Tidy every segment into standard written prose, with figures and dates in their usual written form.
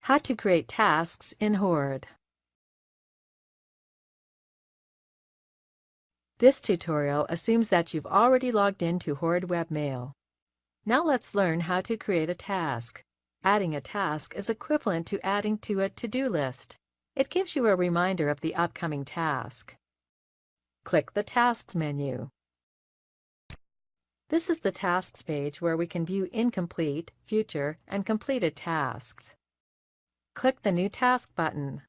How to create tasks in Horde. This tutorial assumes that you've already logged into Horde webmail. Now let's learn how to create a task. Adding a task is equivalent to adding to a to-do list. It gives you a reminder of the upcoming task. Click the Tasks menu. This is the Tasks page where we can view incomplete, future, and completed tasks. Click the New Task button.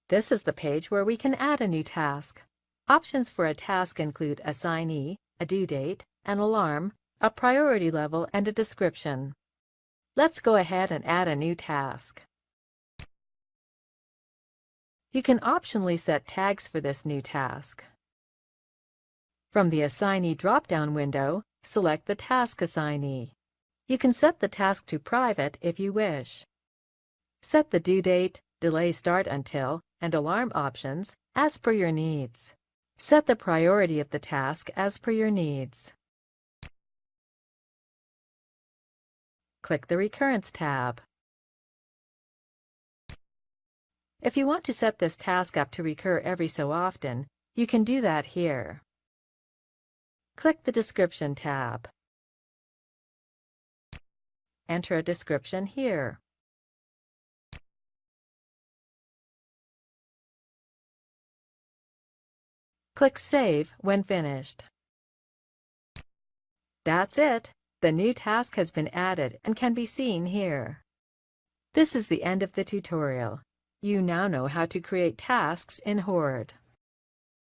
This is the page where we can add a new task. Options for a task include Assignee, a due date, an alarm, a priority level, and a description. Let's go ahead and add a new task. You can optionally set tags for this new task. From the Assignee drop-down window, select the Task Assignee. You can set the task to private if you wish. Set the due date, delay start until, and alarm options as per your needs. Set the priority of the task as per your needs. Click the Recurrence tab. If you want to set this task up to recur every so often, you can do that here. Click the Description tab. Enter a description here. Click Save when finished. That's it! The new task has been added and can be seen here. This is the end of the tutorial. You now know how to create tasks in Horde.